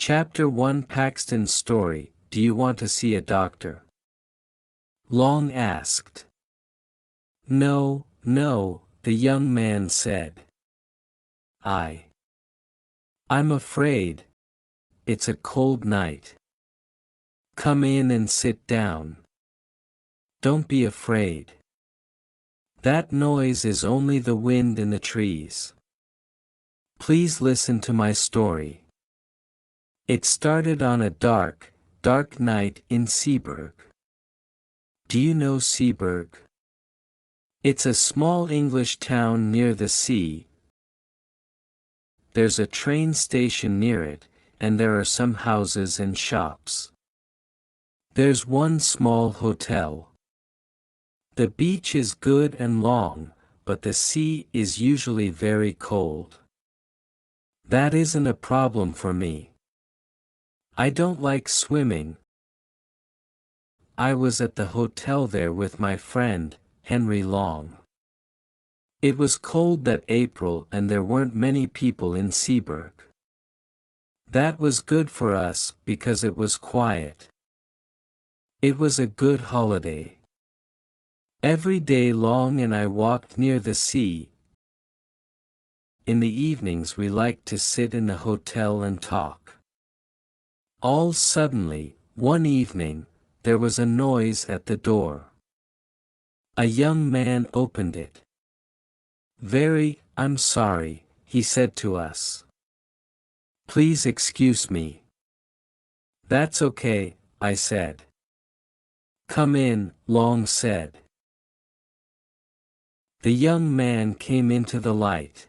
Chapter 1 Paxton's Story. Do you want to see a doctor? Long asked. No, no, the young man said. I'm afraid. It's a cold night. Come in and sit down. Don't be afraid. That noise is only the wind in the trees. Please listen to my story. It started on a dark, dark night in Seaburg. Do you know Seaburg? It's a small English town near the sea. There's a train station near it, and there are some houses and shops. There's one small hotel. The beach is good and long, but the sea is usually very cold. That isn't a problem for me. I don't like swimming. I was at the hotel there with my friend, Henry Long. It was cold that April and there weren't many people in Seaburg. That was good for us because it was quiet. It was a good holiday. Every day Long and I walked near the sea. In the evenings we liked to sit in the hotel and talk. All suddenly, one evening, there was a noise at the door. A young man opened it. I'm sorry, he said to us. Please excuse me. That's okay, I said. Come in, Long said. The young man came into the light.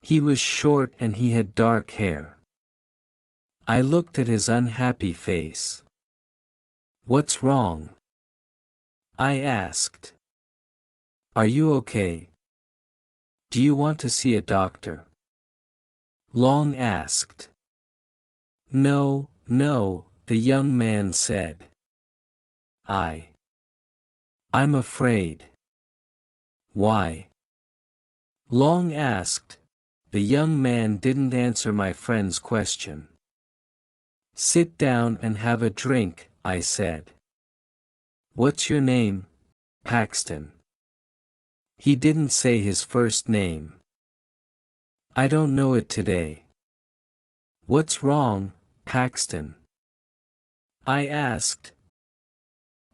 He was short and he had dark hair. I looked at his unhappy face. What's wrong? I asked. Are you okay? Do you want to see a doctor? Long asked. No, the young man said. I'm afraid. Why? Long asked. The young man didn't answer my friend's question. Sit down and have a drink, I said. What's your name? Paxton. He didn't say his first name. I don't know it today. What's wrong, Paxton? I asked.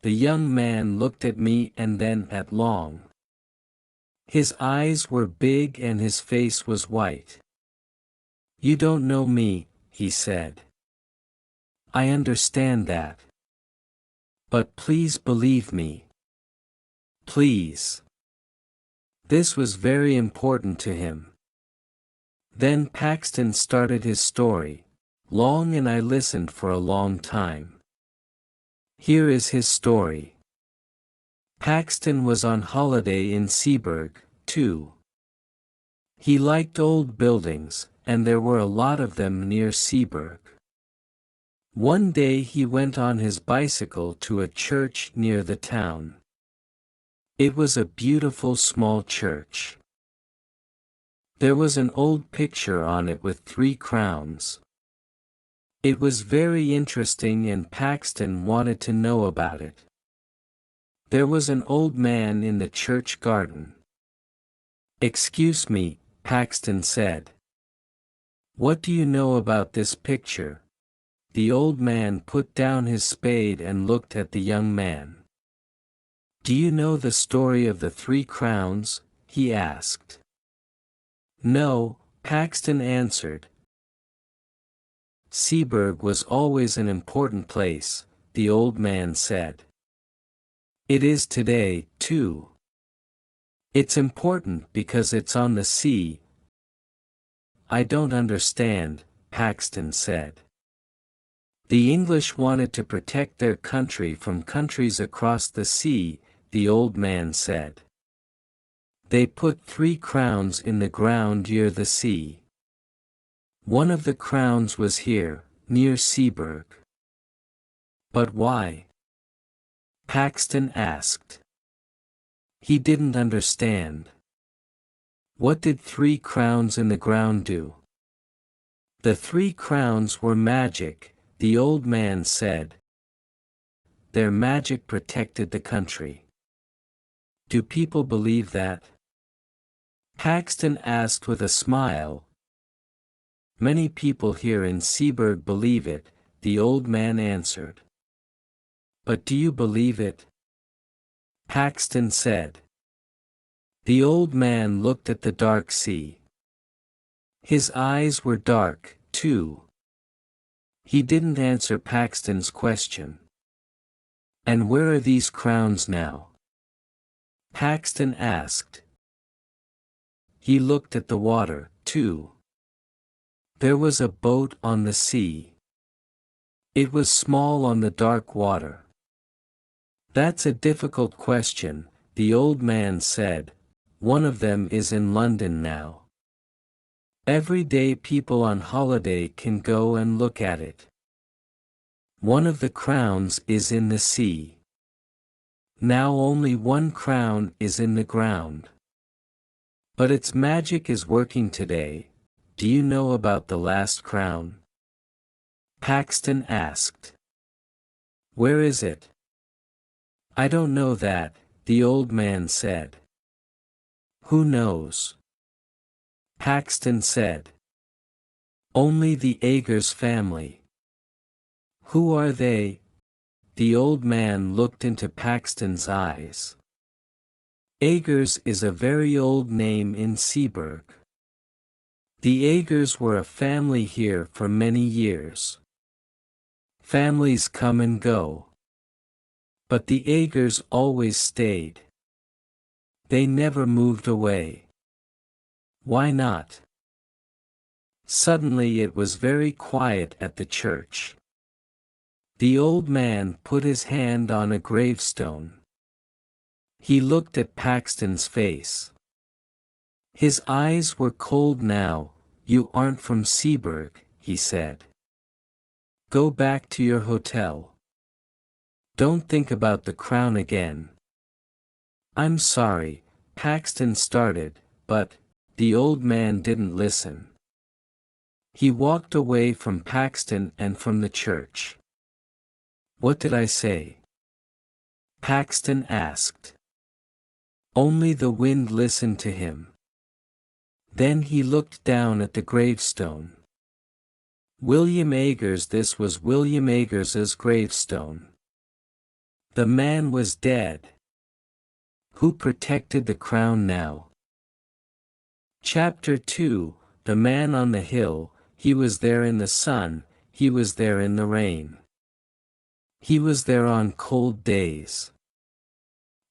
The young man looked at me and then at Long. His eyes were big and his face was white. You don't know me, he said. I understand that. But please believe me. Please. This was very important to him. Then Paxton started his story. Long and I listened for a long time. Here is his story. Paxton was on holiday in Seaburg, too. He liked old buildings, and there were a lot of them near Seaburg. One day he went on his bicycle to a church near the town. It was a beautiful small church. There was an old picture on it with 3 crowns. It was very interesting and Paxton wanted to know about it. There was an old man in the church garden. Excuse me, Paxton said. What do you know about this picture? The old man put down his spade and looked at the young man. Do you know the story of the 3 crowns? He asked. No, Paxton answered. Seaburg was always an important place, the old man said. It is today, too. It's important because it's on the sea. I don't understand, Paxton said. The English wanted to protect their country from countries across the sea, the old man said. They put 3 crowns in the ground near the sea. One of the crowns was here, near Seaburg. But why? Paxton asked. He didn't understand. What did 3 crowns in the ground do? The 3 crowns were magic, the old man said. Their magic protected the country. Do people believe that? Paxton asked with a smile. Many people here in Seaburg believe it, the old man answered. But do you believe it? Paxton said. The old man looked at the dark sea. His eyes were dark, too. He didn't answer Paxton's question. And where are these crowns now? Paxton asked. He looked at the water, too. There was a boat on the sea. It was small on the dark water. That's a difficult question, the old man said. One of them is in London now. Every day people on holiday can go and look at it. One of the crowns is in the sea. Now only 1 crown is in the ground. But its magic is working today. Do you know about the last crown? Paxton asked. Where is it? I don't know that, the old man said. Who knows? Paxton said. Only the Agers family. Who are they? The old man looked into Paxton's eyes. Agers is a very old name in Seaburg. The Agers were a family here for many years. Families come and go. But the Agers always stayed. They never moved away. Why not? Suddenly it was very quiet at the church. The old man put his hand on a gravestone. He looked at Paxton's face. His eyes were cold now. You aren't from Seaburg, he said. Go back to your hotel. Don't think about the crown again. I'm sorry, Paxton started, but the old man didn't listen. He walked away from Paxton and from the church. What did I say? Paxton asked. Only the wind listened to him. Then he looked down at the gravestone. William Agers. This was William Agers's gravestone. The man was dead. Who protected the crown now? Chapter 2, The Man on the Hill. He was there in the sun, he was there in the rain. He was there on cold days.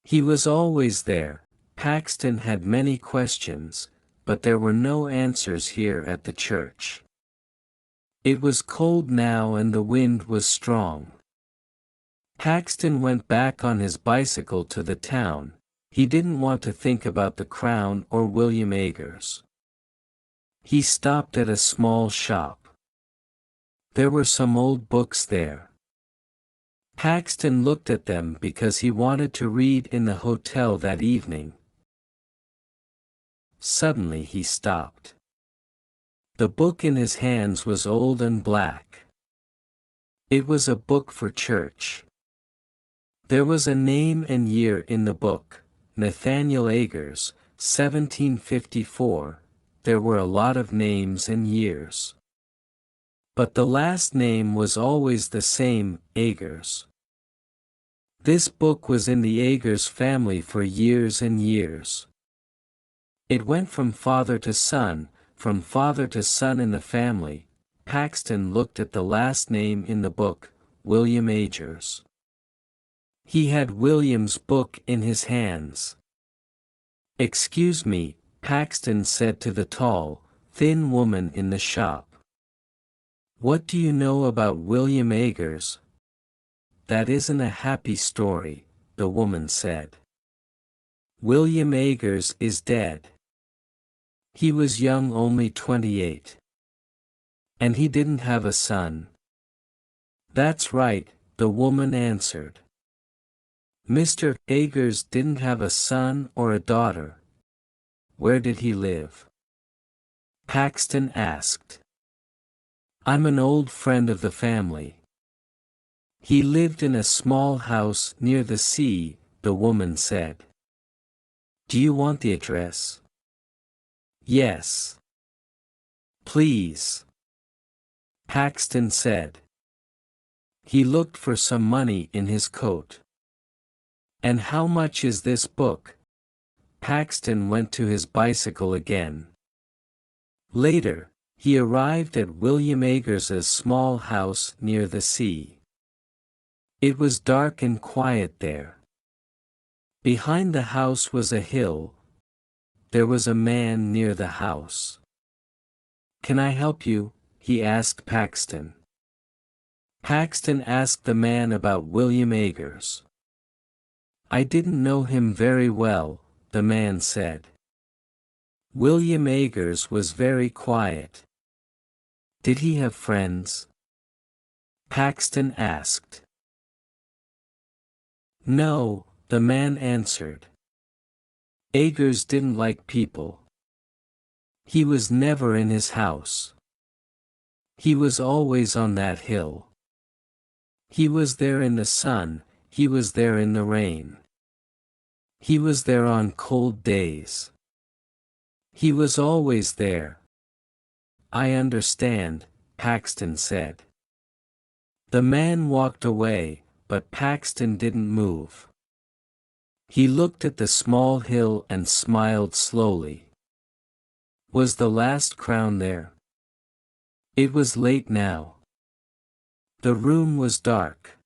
He was always there. Paxton had many questions, but there were no answers here at the church. It was cold now and the wind was strong. Paxton went back on his bicycle to the town. He didn't want to think about the crown or William Agers. He stopped at a small shop. There were some old books there. Paxton looked at them because he wanted to read in the hotel that evening. Suddenly he stopped. The book in his hands was old and black. It was a book for church. There was a name and year in the book, Nathaniel Agers, 1754. There were a lot of names and years. But the last name was always the same, Agers. This book was in the Agers family for years and years. It went from father to son in the family. Paxton looked at the last name in the book, William Agers. He had William's book in his hands. Excuse me, Paxton said to the tall, thin woman in the shop. What do you know about William Agers? That isn't a happy story, the woman said. William Agers is dead. He was young, only 28. And he didn't have a son. That's right, the woman answered. Mr. Agers didn't have a son or a daughter. Where did he live? Paxton asked. I'm an old friend of the family. He lived in a small house near the sea, the woman said. Do you want the address? Yes. Please. Paxton said. He looked for some money in his coat. And how much is this book? Paxton went to his bicycle again. Later, he arrived at William Agers's small house near the sea. It was dark and quiet there. Behind the house was a hill. There was a man near the house. Can I help you? He asked Paxton. Paxton asked the man about William Agers. I didn't know him very well, the man said. William Agers was very quiet. Did he have friends? Paxton asked. No, the man answered. Agers didn't like people. He was never in his house. He was always on that hill. He was there in the sun, he was there in the rain. He was there on cold days. He was always there. I understand, Paxton said. The man walked away, but Paxton didn't move. He looked at the small hill and smiled slowly. Was the last crown there? It was late now. The room was dark.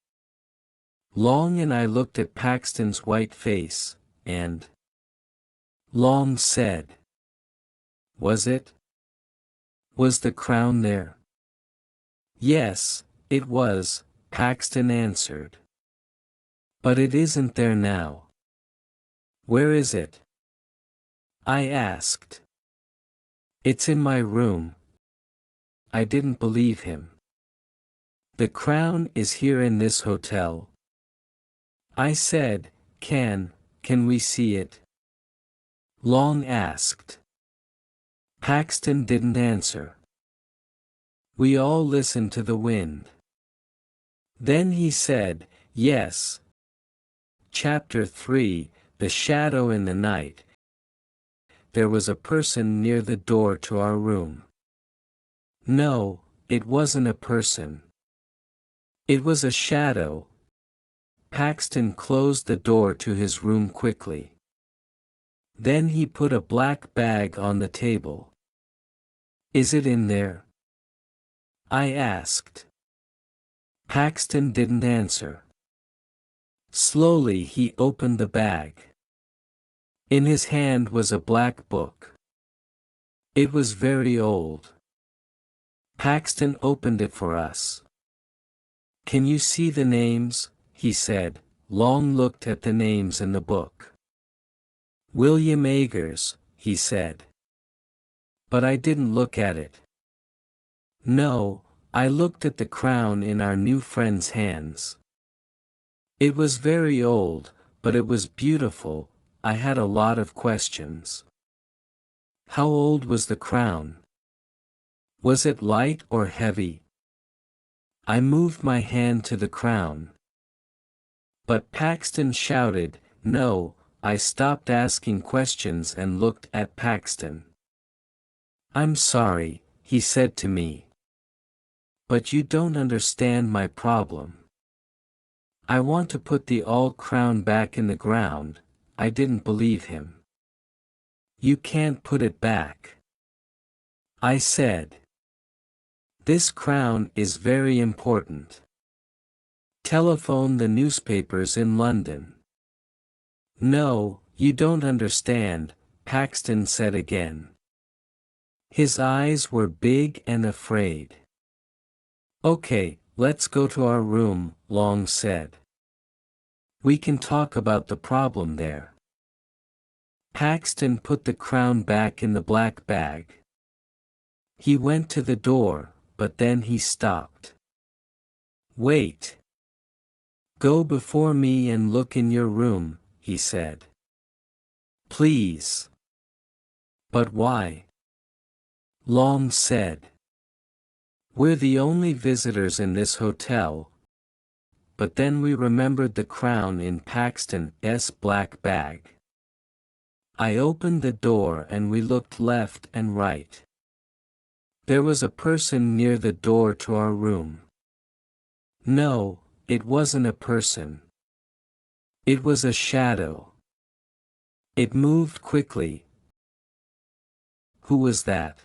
Long and I looked at Paxton's white face, and Long said, Was it? Was the crown there? Yes, it was, Paxton answered. But it isn't there now. Where is it? I asked. It's in my room. I didn't believe him. The crown is here in this hotel. I said, Can we see it? Long asked. Paxton didn't answer. We all listened to the wind. Then he said, Yes. Chapter 3, The Shadow in the Night. There was a person near the door to our room. No, it wasn't a person. It was a shadow. Paxton closed the door to his room quickly. Then he put a black bag on the table. Is it in there? I asked. Paxton didn't answer. Slowly he opened the bag. In his hand was a black book. It was very old. Paxton opened it for us. Can you see the names? He said. Long looked at the names in the book. William Agers, he said. But I didn't look at it. No, I looked at the crown in our new friend's hands. It was very old, but it was beautiful. I had a lot of questions. How old was the crown? Was it light or heavy? I moved my hand to the crown. But Paxton shouted, No, I stopped asking questions and looked at Paxton. I'm sorry, he said to me. But you don't understand my problem. I want to put the old crown back in the ground. I didn't believe him. You can't put it back. I said. This crown is very important. Telephone the newspapers in London. No, you don't understand, Paxton said again. His eyes were big and afraid. Okay, let's go to our room, Long said. We can talk about the problem there. Paxton put the crown back in the black bag. He went to the door, but then he stopped. Wait. Go before me and look in your room, he said. Please. But why? Long said. We're the only visitors in this hotel. But then we remembered the crown in Paxton's black bag. I opened the door and we looked left and right. There was a person near the door to our room. No, it wasn't a person. It was a shadow. It moved quickly. Who was that?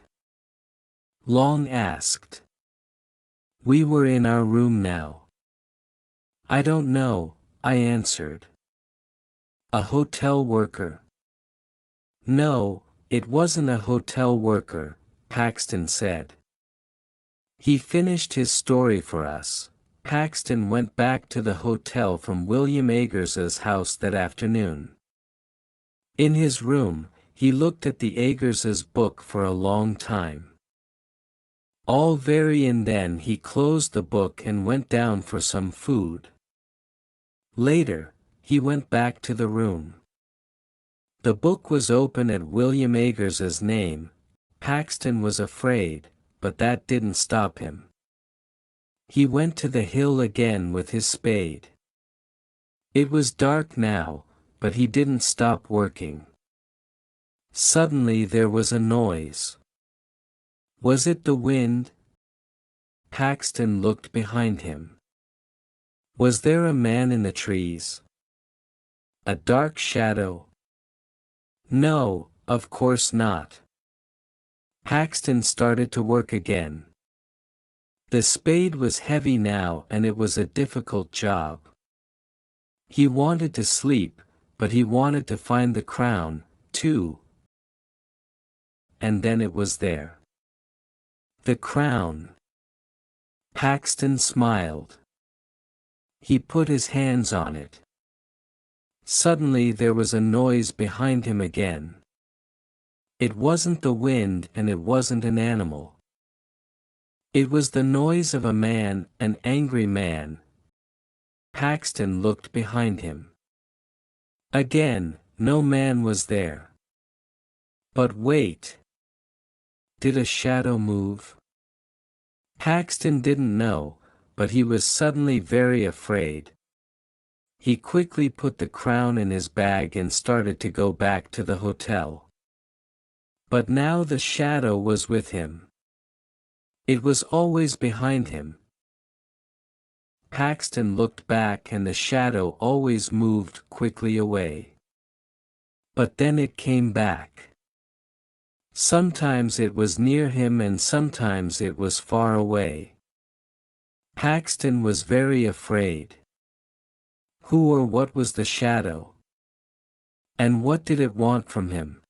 Long asked. We were in our room now. I don't know, I answered. A hotel worker. No, it wasn't a hotel worker, Paxton said. He finished his story for us. Paxton went back to the hotel from William Agers's house that afternoon. In his room, he looked at the Agers's book for a long time. All very and then he closed the book and went down for some food. Later, he went back to the room. The book was open at William Agers's name. Paxton was afraid, but that didn't stop him. He went to the hill again with his spade. It was dark now, but he didn't stop working. Suddenly there was a noise. Was it the wind? Paxton looked behind him. Was there a man in the trees? A dark shadow? No, of course not. Paxton started to work again. The spade was heavy now and it was a difficult job. He wanted to sleep, but he wanted to find the crown, too. And then it was there. The crown. Paxton smiled. He put his hands on it. Suddenly there was a noise behind him again. It wasn't the wind and it wasn't an animal. It was the noise of a man, an angry man. Paxton looked behind him. Again, no man was there. But wait. Did a shadow move? Paxton didn't know, but he was suddenly very afraid. He quickly put the crown in his bag and started to go back to the hotel. But now the shadow was with him. It was always behind him. Paxton looked back and the shadow always moved quickly away. But then it came back. Sometimes it was near him and sometimes it was far away. Paxton was very afraid. Who or what was the shadow? And what did it want from him?